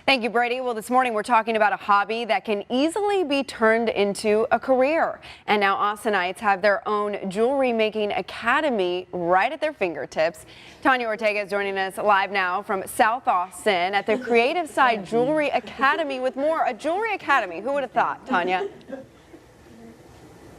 Thank you, Brady. Well, this morning we're talking about a hobby that can easily be turned into a career. And now Austinites have their own jewelry making academy right at their fingertips. Tanya Ortega is joining us live now from South Austin at the Creative Side Jewelry Academy with more. A jewelry academy. Who would have thought, Tanya?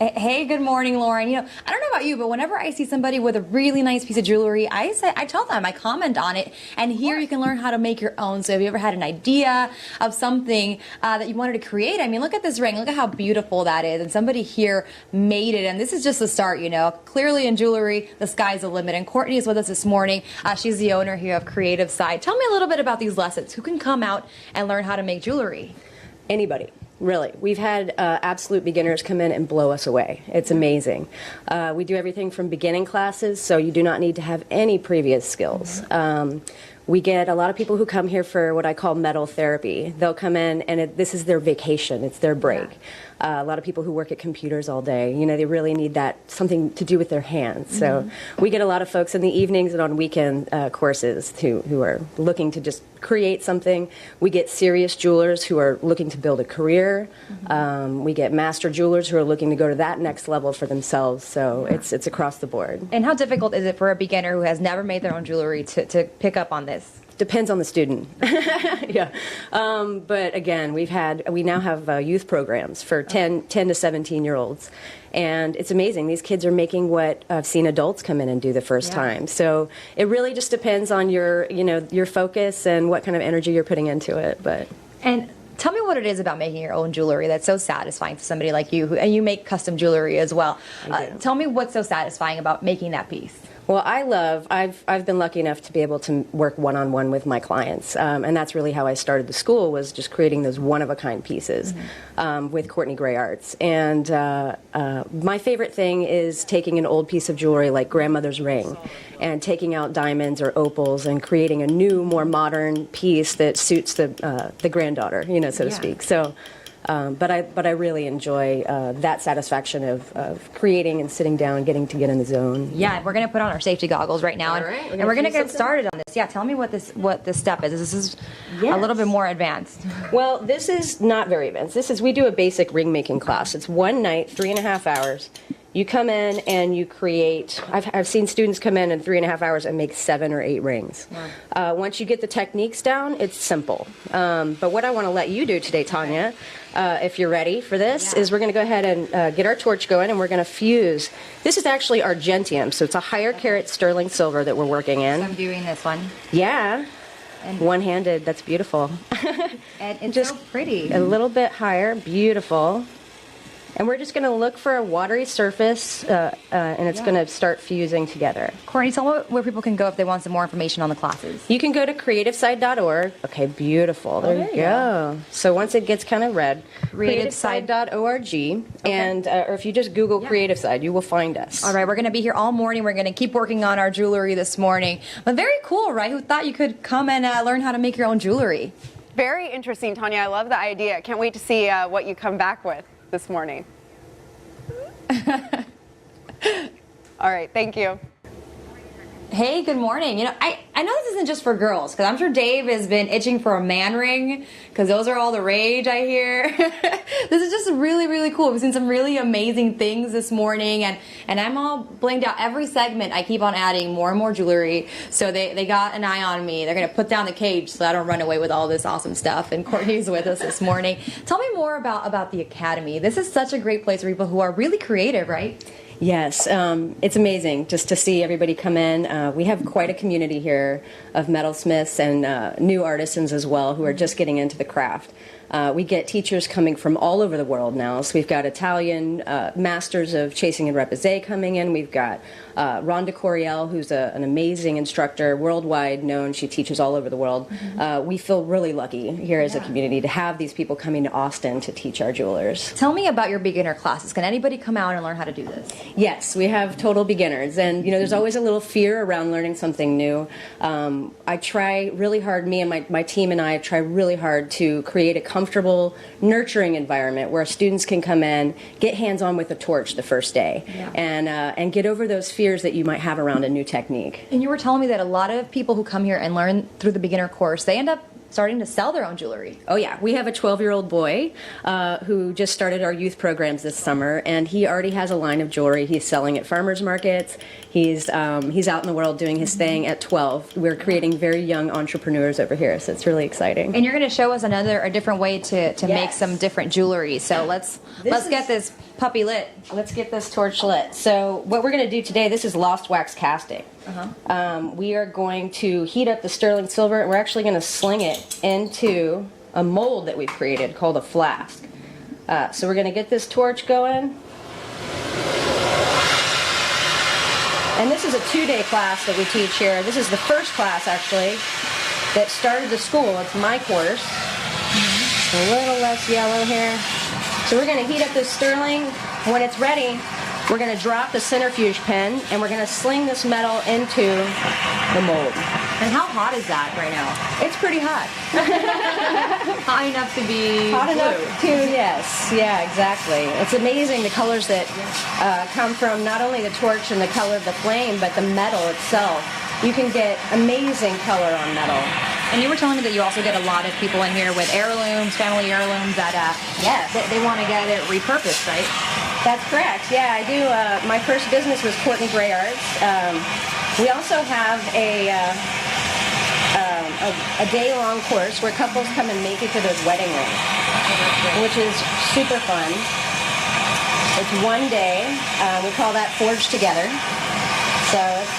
Hey, good morning, Lauren. You know, I don't know about you, but whenever I see somebody with a really nice piece of jewelry, I tell them, I comment on it, and here you can learn how to make your own. So if you ever had an idea of something that you wanted to create, I mean, look at this ring. Look at how beautiful that is. And somebody here made it, and this is just the start, you know. Clearly in jewelry, the sky's the limit. And Courtney is with us this morning. She's the owner here of Creative Side. Tell me a little bit about these lessons. Who can come out and learn how to make jewelry? Anybody. Really. We've had absolute beginners come in and blow us away. It's amazing. We do everything from beginning classes, so you do not need to have any previous skills. We get a lot of people who come here for what I call metal therapy. They'll come in and this is their vacation. It's their break. A lot of people who work at computers all day, you know, they really need that something to do with their hands. So we get a lot of folks in the evenings and on weekend courses who are looking to just create something. We get serious jewelers who are looking to build a career. We get master jewelers who are looking to go to that next level for themselves. So it's across the board. And how difficult is it for a beginner who has never made their own jewelry to pick up on this? Depends on the student. Yeah. But again, we now have youth programs for 10 to 17-year-olds. And it's amazing. These kids are making what I've seen adults come in and do the first time. So it really just depends on your focus and what kind of energy you're putting into it. And tell me what it is about making your own jewelry that's so satisfying to somebody like you, and you make custom jewelry as well. Tell me what's so satisfying about making that piece. Well, I've been lucky enough to be able to work one-on-one with my clients, and that's really how I started the school, was just creating those one-of-a-kind pieces with Courtney Gray Arts. And my favorite thing is taking an old piece of jewelry like grandmother's ring and taking out diamonds or opals and creating a new, more modern piece that suits the granddaughter, you know, so to speak. So. But I really enjoy that satisfaction of creating and sitting down and getting to get in the zone. Yeah, we're going to put on our safety goggles right now, and we're going to get started on this. Yeah, tell me what this step is. This is a little bit more advanced. Well, this is not very advanced. We do a basic ring making class. It's one night, 3.5 hours. You come in and you create. I've seen students come in 3.5 hours and make 7 or 8 rings. Wow. Once you get the techniques down, it's simple. But what I want to let you do today, Tanya, if you're ready for this, is we're going to go ahead and get our torch going, and we're going to fuse. This is actually argentium, so it's a higher carat sterling silver that we're working in. So I'm doing this one. Yeah. And one-handed. That's beautiful. And it's just so pretty. A little bit higher. Beautiful. And we're just going to look for a watery surface, and it's going to start fusing together. Courtney, tell me where people can go if they want some more information on the classes. You can go to creativeside.org. Okay, beautiful. There you go. So once it gets kind of red, creativeside.org, and or if you just Google Creative Side, you will find us. All right, we're going to be here all morning. We're going to keep working on our jewelry this morning. But very cool, right? Who thought you could come and learn how to make your own jewelry? Very interesting, Tanya. I love the idea. Can't wait to see what you come back with this morning. All right, thank you. Hey, good morning. You know, I know this isn't just for girls, because I'm sure Dave has been itching for a man ring, because those are all the rage, I hear. This is just really, really cool. We've seen some really amazing things this morning, and I'm all blinged out. Every segment, I keep on adding more and more jewelry, so they got an eye on me. They're going to put down the cage so I don't run away with all this awesome stuff, and Courtney's with us this morning. Tell me more about the Academy. This is such a great place for people who are really creative, right? Yes, it's amazing just to see everybody come in. We have quite a community here of metalsmiths and new artisans as well who are just getting into the craft. We get teachers coming from all over the world now. So we've got Italian masters of chasing and repoussé coming in. We've got Rhonda Coriel, who's an amazing instructor, worldwide known. She teaches all over the world. We feel really lucky here as a community to have these people coming to Austin to teach our jewelers. Tell me about your beginner classes. Can anybody come out and learn how to do this? Yes, we have total beginners. And, you know, there's always a little fear around learning something new. I try really hard, me and my team and I try really hard to create a comfortable, nurturing environment where students can come in, get hands-on with a torch the first day, and get over those fears that you might have around a new technique. And you were telling me that a lot of people who come here and learn through the beginner course, they end up starting to sell their own jewelry. Oh yeah, we have a 12-year-old boy who just started our youth programs this summer, and he already has a line of jewelry. He's selling at farmers markets. He's out in the world doing his thing at 12. We're creating very young entrepreneurs over here, so it's really exciting. And you're going to show us a different way to make some different jewelry. So let's get this puppy lit. Let's get this torch lit. So what we're going to do today, this is lost wax casting. We are going to heat up the sterling silver, and we're actually going to sling it into a mold that we've created called a flask. So we're going to get this torch going. And this is a 2-day class that we teach here. This is the first class, actually, that started the school. It's my course. A little less yellow here. So we're going to heat up this sterling. When it's ready, we're going to drop the centrifuge pen, and we're going to sling this metal into the mold. And how hot is that right now? It's pretty hot. Hot enough to be Hot blue. enough to, yes. Yeah, exactly. It's amazing the colors that come from not only the torch and the color of the flame, but the metal itself. You can get amazing color on metal. And you were telling me that you also get a lot of people in here with heirlooms, family heirlooms that Yes. they want to get it repurposed, right? That's correct. Yeah, I do. My first business was Courtney Gray Arts. We also have a day-long course where couples come and make each other's wedding rings, which is super fun. It's one day. We call that Forge Together. So it's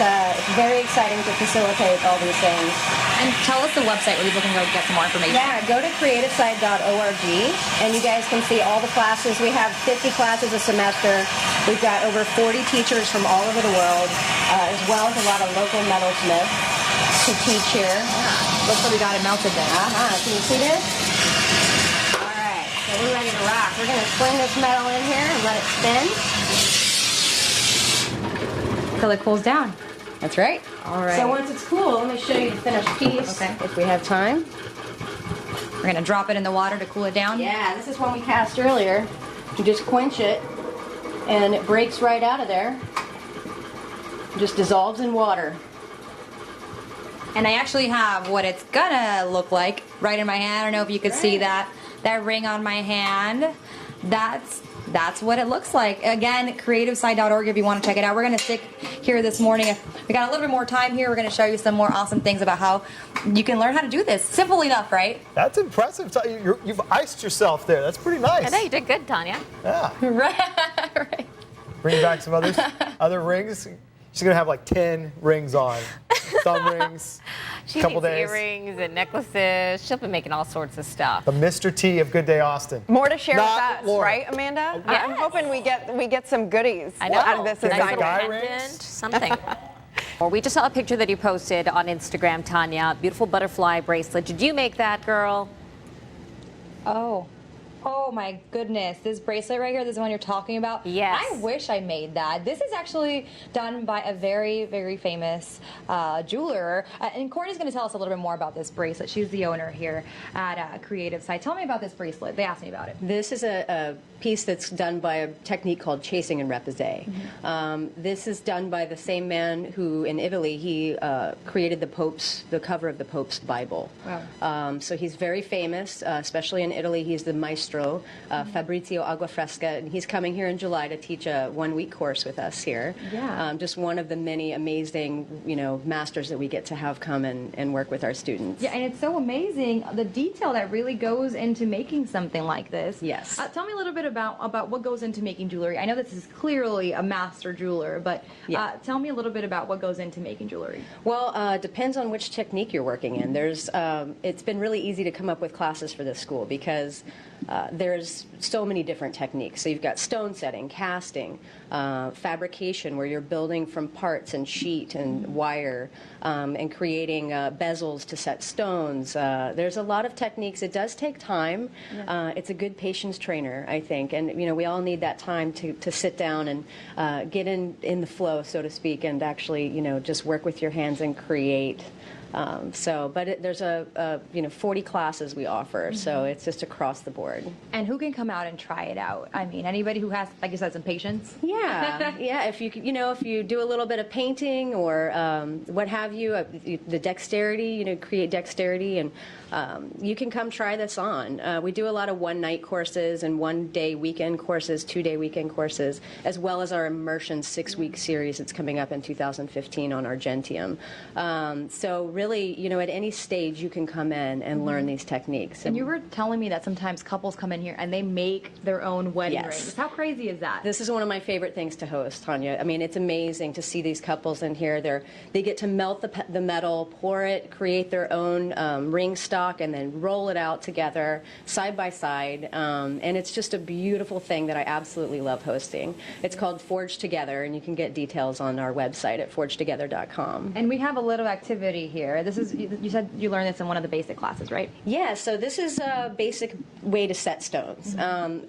very exciting to facilitate all these things. And tell us the website where people can go get some more information. Yeah, go to creativeside.org, and you guys can see all the classes. We have 50 classes a semester. We've got over 40 teachers from all over the world, as well as a lot of local metalsmiths to teach here. Looks like we got it melted then. Can you see this? All right, so we're ready to rock. We're going to sling this metal in here and let it spin. Till it cools down. That's right. All right. So once it's cool, let me show you the finished piece, Okay. if we have time. We're gonna drop it in the water to cool it down. Yeah, this is one we cast earlier. You just quench it, and it breaks right out of there. It just dissolves in water. And I actually have what it's gonna look like right in my hand. I don't know if you could see that ring on my hand. That's what it looks like. Again, creativeside.org if you want to check it out. We're going to stick here this morning. If we got a little bit more time here, we're going to show you some more awesome things about how you can learn how to do this. Simple enough, right? That's impressive. You've iced yourself there. That's pretty nice. I know you did good, Tanya. Yeah. Right. Bring back some other rings. She's going to have like 10 rings on. Thumb rings. She Couple makes days. earrings and necklaces. She'll be making all sorts of stuff. The Mr. T of Good Day Austin. More to share with Not us, Laura. right, Amanda? Yes. I'm hoping we get some goodies I know. out of this Nice Nice little guy assignment. pendant, rings? something. Or we just saw a picture that you posted on Instagram, Tanya. Beautiful butterfly bracelet. Did you make that, girl? Oh my goodness. This bracelet right here, this is the one you're talking about. Yes. I wish I made that. This is actually done by a very, very famous jeweler. And Courtney's going to tell us a little bit more about this bracelet. She's the owner here at Creative Side. Tell me about this bracelet. They asked me about it. This is a piece that's done by a technique called chasing and repoussé. This is done by the same man who, in Italy, he created the cover of the Pope's Bible. Wow. So he's very famous, especially in Italy. He's the maestro, Fabrizio Aguafresca, and he's coming here in July to teach a one-week course with us here. Yeah. Just one of the many amazing, masters that we get to have come and work with our students. Yeah, and it's so amazing the detail that really goes into making something like this. Yes. Tell me a little bit about what goes into making jewelry. I know this is clearly a master jeweler, but Yeah. tell me a little bit about what goes into making jewelry. Well, depends on which technique you're working in. It's been really easy to come up with classes for this school because there's so many different techniques. So you've got stone setting, casting, fabrication, where you're building from parts and sheet and wire, and creating bezels to set stones. There's a lot of techniques. It does take time. It's a good patience trainer, I think, and we all need that time to sit down and get in the flow, so to speak, and actually just work with your hands and create There's a 40 classes we offer, so it's just across the board. And who can come out and try it out? I mean, anybody who has, like you said, some patience. Yeah, yeah. If you do a little bit of painting or what have you, the dexterity, create dexterity, and you can come try this on. We do a lot of one-night courses and one-day weekend courses, two-day weekend courses, as well as our immersion 6-week series that's coming up in 2015 on Argentium. So really, at any stage you can come in and learn these techniques. And you were telling me that sometimes couples come in here and they make their own wedding Yes. rings. How crazy is that? This is one of my favorite things to host, Tanya. I mean, it's amazing to see these couples in here. They get to melt the metal, pour it, create their own ring stock, and then roll it out together side by side. And it's just a beautiful thing that I absolutely love hosting. It's called Forge Together, and you can get details on our website at forgetogether.com. And we have a little activity here. This is, you said you learned this in one of the basic classes, right? Yeah, so this is a basic way to set stones.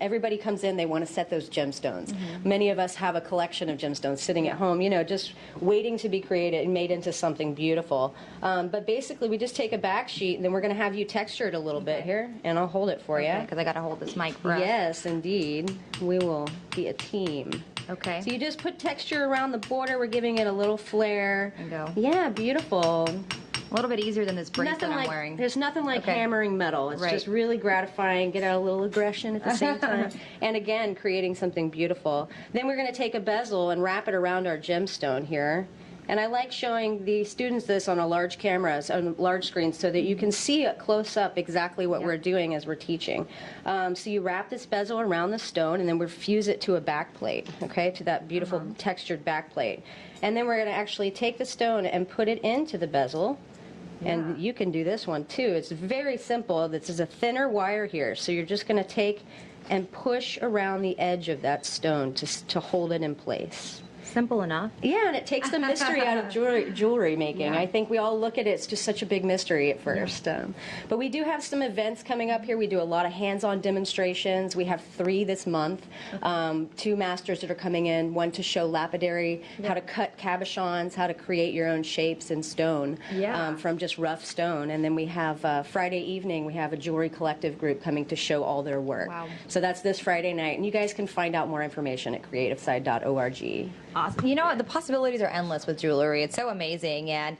Everybody comes in, they want to set those gemstones. Many of us have a collection of gemstones sitting at home, just waiting to be created and made into something beautiful. But basically, we just take a back sheet, and then we're going to have you texture it a little bit here, and I'll hold it for you. Because I got to hold this mic for us. Yes, indeed. We will be a team. Okay. So you just put texture around the border. We're giving it a little flair. There you go. Yeah, beautiful. A little bit easier than this bracelet I'm wearing. There's nothing like Okay. hammering metal. It's Right. just really gratifying. Get out a little aggression at the same time. And again, creating something beautiful. Then we're going to take a bezel and wrap it around our gemstone here. And I like showing the students this on a large camera, on a large screen, so that you can see it close up exactly what we're doing as we're teaching. So you wrap this bezel around the stone, and then we fuse it to a back plate, okay, to that beautiful textured back plate. And then we're going to actually take the stone and put it into the bezel. And you can do this one too. It's very simple. This is a thinner wire here, so you're just going to take and push around the edge of that stone to hold it in place. Simple enough. Yeah, and it takes the mystery out of jewelry making. I think we all look at it, it's just such a big mystery at first. But we do have some events coming up here. We do a lot of hands-on demonstrations. We have 3 this month. 2 masters that are coming in, one to show lapidary, how to cut cabochons, how to create your own shapes in stone from just rough stone. And then we have Friday evening, we have a jewelry collective group coming to show all their work. Wow. So that's this Friday night. And you guys can find out more information at creativeside.org. Awesome. You know what? The possibilities are endless with jewelry. It's so amazing. And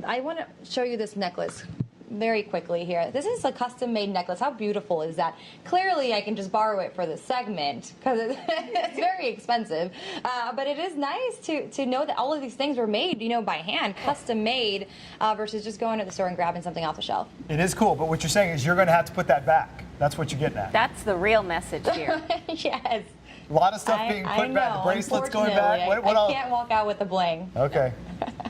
I want to show you this necklace very quickly here. This is a custom-made necklace. How beautiful is that? Clearly, I can just borrow it for this segment because it's very expensive. But it is nice to know that all of these things were made, by hand, custom-made, versus just going to the store and grabbing something off the shelf. It is cool, but what you're saying is you're going to have to put that back. That's what you're getting at. That's the real message here. Yes. A lot of stuff being put back. The bracelets going back. What I else? can't walk out with the bling. Okay.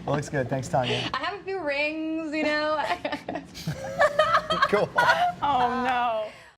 Well, looks good. Thanks, Tanya. I have a few rings, Cool. Oh, no.